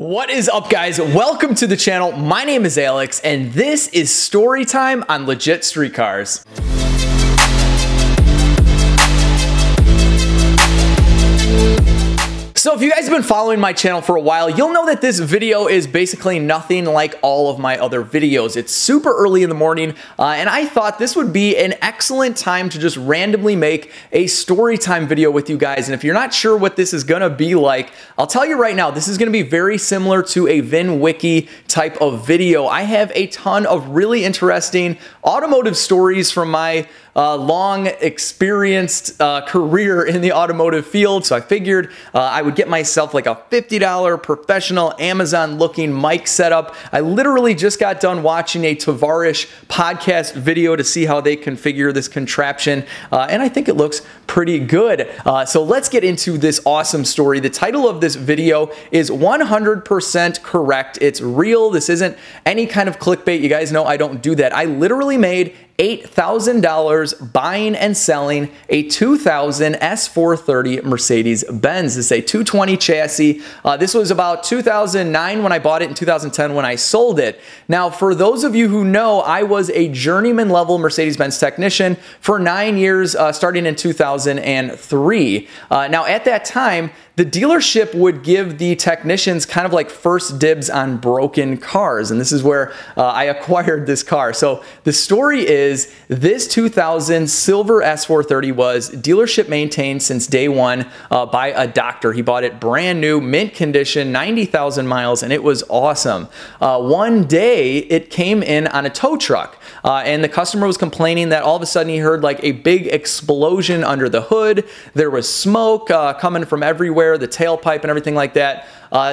What is up, guys? Welcome to the channel. My name is Alex, and this is story time on legit street cars. So if you guys have been following my channel for a while, you'll know that this video is basically nothing like all of my other videos. It's super early in the morning, and I thought this would be an excellent time to just randomly make a story time video with you guys. And if you're not sure what this is gonna be like, I'll tell you right now, this is gonna be very similar to a VinWiki type of video. I have a ton of really interesting automotive stories from my long experienced career in the automotive field. So I figured I would get myself like a $50 professional Amazon looking mic setup. I literally just got done watching a Tavarish podcast video to see how they configure this contraption, and I think it looks pretty good. So let's get into this awesome story. The title of this video is 100% correct. It's real. This isn't any kind of clickbait. You guys know I don't do that. I literally made $8,000 buying and selling a 2000 S430 Mercedes-Benz. This is a 220 chassis. This was about 2009 when I bought it, and 2010 when I sold it. Now, for those of you who know, I was a journeyman level Mercedes-Benz technician for 9 years, starting in 2003. Now, at that time, the dealership would give the technicians kind of like first dibs on broken cars, and this is where I acquired this car. So the story is this 2000 silver S430 was dealership maintained since day one by a doctor. He bought it brand new, mint condition, 90,000 miles, and it was awesome. One day it came in on a tow truck, and the customer was complaining that all of a sudden he heard like a big explosion under the hood. There was smoke coming from everywhere, the tailpipe and everything like that.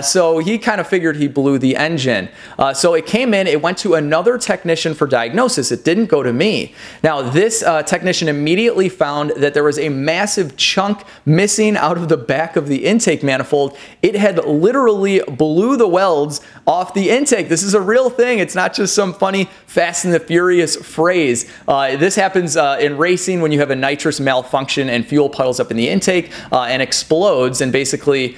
So he kind of figured he blew the engine. So it came in, it went to another technician for diagnosis. It didn't go to me. Now this technician immediately found that there was a massive chunk missing out of the back of the intake manifold. It had literally blew the welds off the intake. This is a real thing. It's not just some funny Fast and the Furious phrase. This happens in racing when you have a nitrous malfunction and fuel puddles up in the intake and explodes, and basically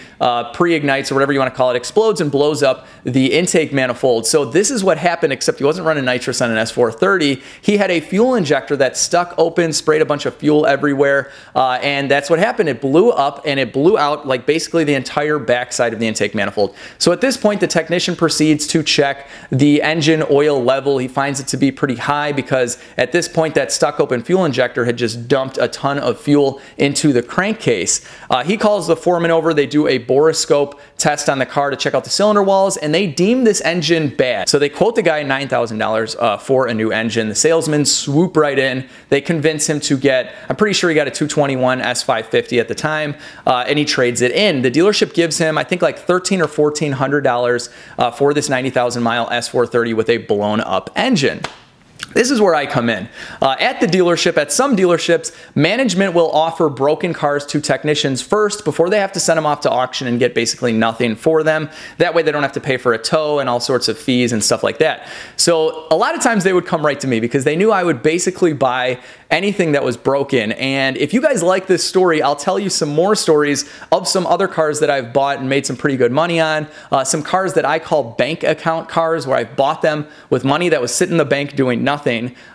pre-ignites, or whatever you want to call it, explodes and blows up the intake manifold. So this is what happened, except he wasn't running nitrous on an S430. He had a fuel injector that stuck open, sprayed a bunch of fuel everywhere, and that's what happened. It blew up and it blew out like basically the entire backside of the intake manifold. So at this point, the technician proceeds to check the engine oil level. He finds it to be pretty high because at this point that stuck open fuel injector had just dumped a ton of fuel into the crankcase. He calls the foreman over. They do a borescope test on the car to check out the cylinder walls, and they deem this engine bad. So they quote the guy $9,000 for a new engine. The salesmen swoop right in. They convince him to get, I'm pretty sure he got a 221 S550 at the time, and he trades it in. The dealership gives him, I think, like $1,300 or $1,400 for this 90,000 mile S430 with a blown up engine. This is where I come in. At the dealership, at some dealerships, management will offer broken cars to technicians first before they have to send them off to auction and get basically nothing for them. That way they don't have to pay for a tow and all sorts of fees and stuff like that. So a lot of times they would come right to me because they knew I would basically buy anything that was broken. And if you guys like this story, I'll tell you some more stories of some other cars that I've bought and made some pretty good money on. Some cars that I call bank account cars, where I bought them with money that was sitting in the bank doing nothing.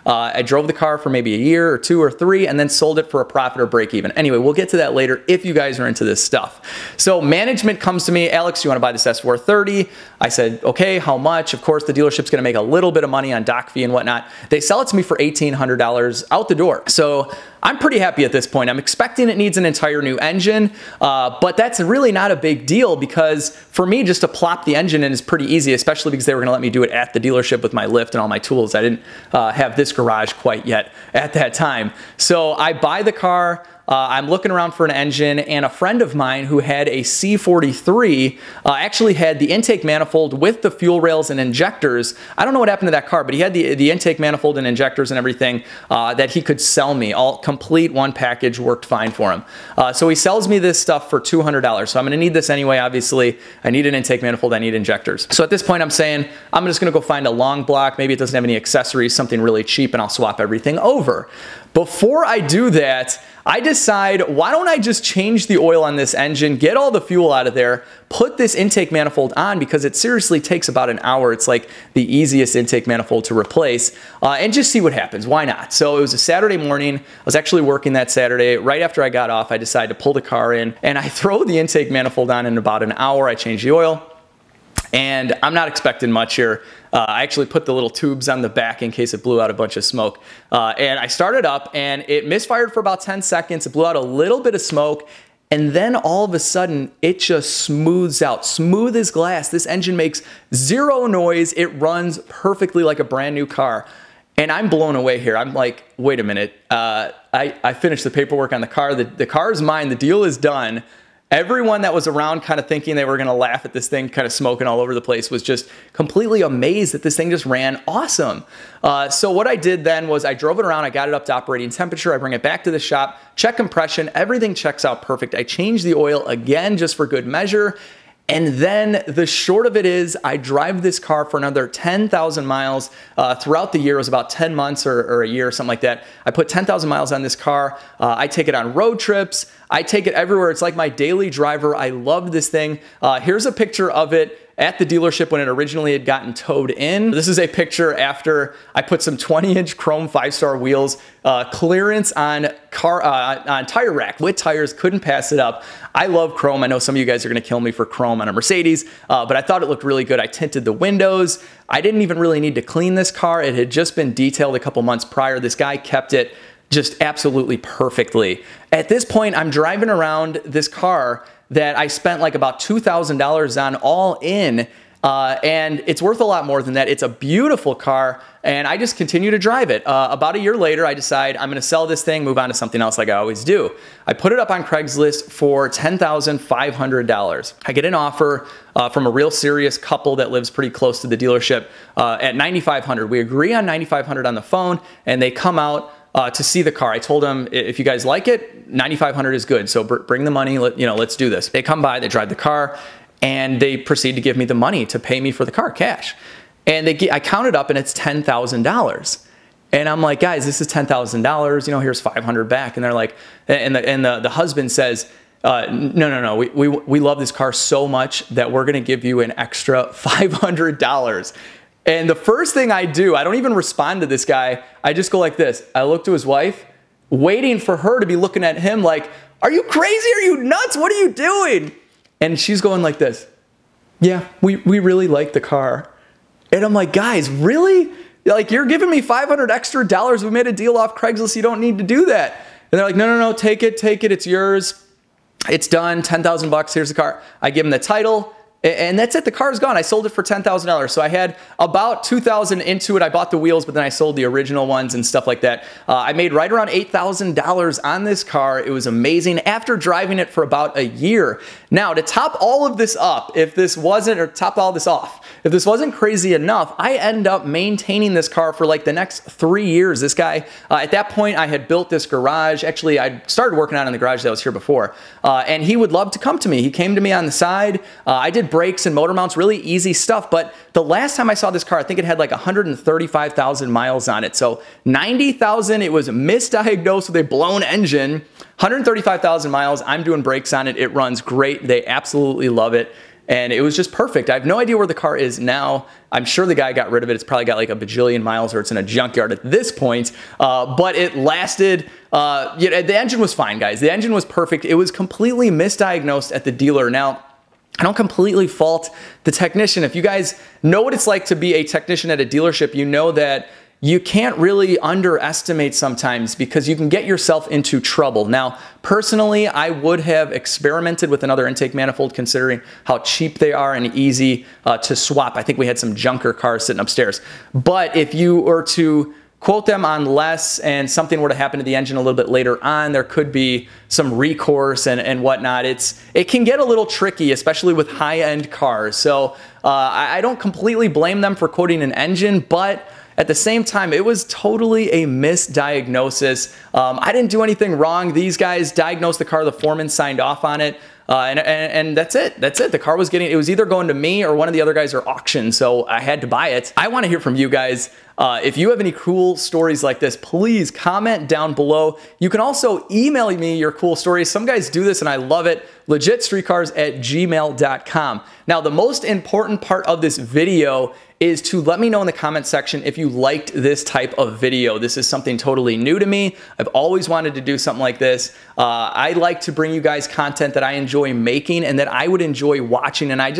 I drove the car for maybe a year or 2 or 3 and then sold it for a profit or break even. Anyway, we'll get to that later if you guys are into this stuff. So management comes to me, Alex, you want to buy this S430? I said, okay, how much? Of course, the dealership's going to make a little bit of money on doc fee and whatnot. They sell it to me for $1,800 out the door. So I'm pretty happy at this point. I'm expecting it needs an entire new engine, but that's really not a big deal because for me, just to plop the engine in is pretty easy, especially because they were going to let me do it at the dealership with my lift and all my tools. I didn't have this garage quite yet at that time. So I buy the car. I'm looking around for an engine, and a friend of mine who had a C43 actually had the intake manifold with the fuel rails and injectors. I don't know what happened to that car, but he had the intake manifold and injectors and everything that he could sell me. All complete, one package, worked fine for him. So he sells me this stuff for $200. So I'm going to need this anyway, obviously. I need an intake manifold, I need injectors. So at this point I'm saying, I'm just going to go find a long block. Maybe it doesn't have any accessories, something really cheap, and I'll swap everything over. Before I do that, I decide, why don't I just change the oil on this engine, get all the fuel out of there, put this intake manifold on, because it seriously takes about an hour. It's like the easiest intake manifold to replace, and just see what happens. Why not? So it was a Saturday morning. I was actually working that Saturday. Right after I got off, I decided to pull the car in, and I throw the intake manifold on in about an hour. I change the oil, and I'm not expecting much here. I actually put the little tubes on the back in case it blew out a bunch of smoke. And I started up, and it misfired for about 10 seconds. It blew out a little bit of smoke. And then all of a sudden, it just smooths out, smooth as glass. This engine makes zero noise. It runs perfectly like a brand new car. And I'm blown away here. I'm like, wait a minute. I finished the paperwork on the car. The car is mine. The deal is done. Everyone that was around kind of thinking they were going to laugh at this thing kind of smoking all over the place was just completely amazed that this thing just ran awesome. So what I did then was I drove it around. I got it up to operating temperature. I bring it back to the shop, check compression. Everything checks out perfect. I changed the oil again just for good measure. And then the short of it is I drive this car for another 10,000 miles throughout the year. It was about 10 months or a year or something like that. I put 10,000 miles on this car. I take it on road trips. I take it everywhere. It's like my daily driver. I love this thing. Here's a picture of it at the dealership when it originally had gotten towed in. This is a picture after I put some 20-inch chrome 5-star wheels, clearance on tire rack with tires, couldn't pass it up. I love chrome. I know some of you guys are gonna kill me for chrome on a Mercedes, but I thought it looked really good. I tinted the windows. I didn't even really need to clean this car. It had just been detailed a couple months prior. This guy kept it just absolutely perfectly. At this point, I'm driving around this car that I spent like about $2,000 on all in, and it's worth a lot more than that. It's a beautiful car, and I just continue to drive it. About a year later, I decide I'm gonna sell this thing, move on to something else like I always do. I put it up on Craigslist for $10,500. I get an offer from a real serious couple that lives pretty close to the dealership at $9,500. We agree on $9,500 on the phone, and they come out to see the car. I told them, if you guys like it, $9,500 is good. So bring the money, let's do this. They come by, they drive the car, and they proceed to give me the money to pay me for the car, cash. And I counted up, and it's $10,000. And I'm like, guys, this is $10,000. Here's $500 back. And they're like, and the husband says, no. We love this car so much that we're gonna give you an extra $500. And the first thing I do, I don't even respond to this guy. I just go like this. I look to his wife, waiting for her to be looking at him like, are you crazy? Are you nuts? What are you doing? And she's going like this. Yeah, we really like the car. And I'm like, guys, really? Like, you're giving me $500 extra. We made a deal off Craigslist. You don't need to do that. And they're like, no, take it. It's yours. It's done. 10,000 bucks. Here's the car. I give them the title. And that's it. The car's gone. I sold it for $10,000. So I had about $2,000 into it. I bought the wheels, but then I sold the original ones and stuff like that. I made right around $8,000 on this car. It was amazing after driving it for about a year. Now, to top all of this up, if this wasn't crazy enough, I end up maintaining this car for like the next 3 years. This guy, at that point, I had built this garage. Actually, I started working on it in the garage that was here before. And he would love to come to me. He came to me on the side. I did brakes and motor mounts, really easy stuff. But the last time I saw this car, I think it had like 135,000 miles on it. So 90,000, it was misdiagnosed with a blown engine. 135,000 miles, I'm doing brakes on it. It runs great. They absolutely love it. And it was just perfect. I have no idea where the car is now. I'm sure the guy got rid of it. It's probably got like a bajillion miles, or it's in a junkyard at this point. But it lasted, the engine was fine, guys. The engine was perfect. It was completely misdiagnosed at the dealer. Now, I don't completely fault the technician. If you guys know what it's like to be a technician at a dealership, you know that you can't really underestimate sometimes, because you can get yourself into trouble. Now, personally, I would have experimented with another intake manifold, considering how cheap they are and easy to swap. I think we had some junker cars sitting upstairs. But if you were to quote them on less and something were to happen to the engine a little bit later on, there could be some recourse and whatnot. It can get a little tricky, especially with high-end cars. So I don't completely blame them for quoting an engine, but at the same time, it was totally a misdiagnosis. I didn't do anything wrong. These guys diagnosed the car. The foreman signed off on it. And that's it. That's it. The car was it was either going to me or one of the other guys or auction. So I had to buy it. I want to hear from you guys. If you have any cool stories like this, please comment down below. You can also email me your cool stories. Some guys do this and I love it. legitstreetcars@gmail.com. Now, the most important part of this video is to let me know in the comment section if you liked this type of video. This is something totally new to me. I've always wanted to do something like this. I like to bring you guys content that I enjoy making and that I would enjoy watching, and I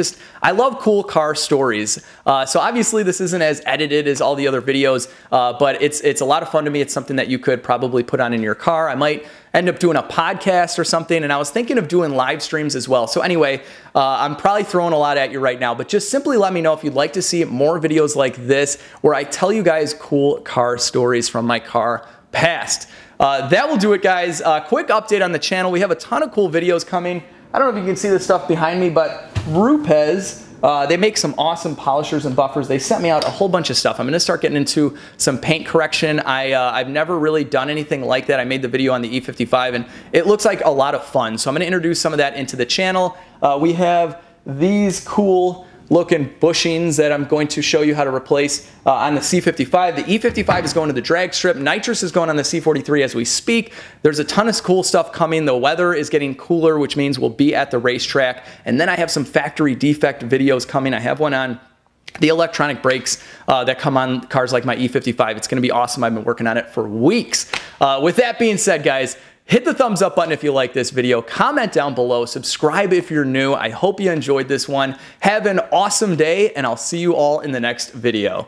love cool car stories. So obviously this isn't as edited as all the other videos, but it's a lot of fun to me. It's something that you could probably put on in your car. I might end up doing a podcast or something, and I was thinking of doing live streams as well. So anyway, I'm probably throwing a lot at you right now, but just simply let me know if you'd like to see more videos like this where I tell you guys cool car stories from my car past. That will do it, guys. Quick update on the channel. We have a ton of cool videos coming. I don't know if you can see the stuff behind me, but Rupes, they make some awesome polishers and buffers. They sent me out a whole bunch of stuff. I'm going to start getting into some paint correction. I've never really done anything like that. I made the video on the E55 and it looks like a lot of fun. So I'm going to introduce some of that into the channel. We have these cool looking bushings that I'm going to show you how to replace on the C55. The E55 is going to the drag strip. Nitrous is going on the C43 as we speak. There's a ton of cool stuff coming. The weather is getting cooler, which means we'll be at the racetrack. And then I have some factory defect videos coming. I have one on the electronic brakes that come on cars like my E55. It's going to be awesome. I've been working on it for weeks. With that being said, guys, hit the thumbs up button if you like this video. Comment down below. Subscribe if you're new. I hope you enjoyed this one. Have an awesome day, and I'll see you all in the next video.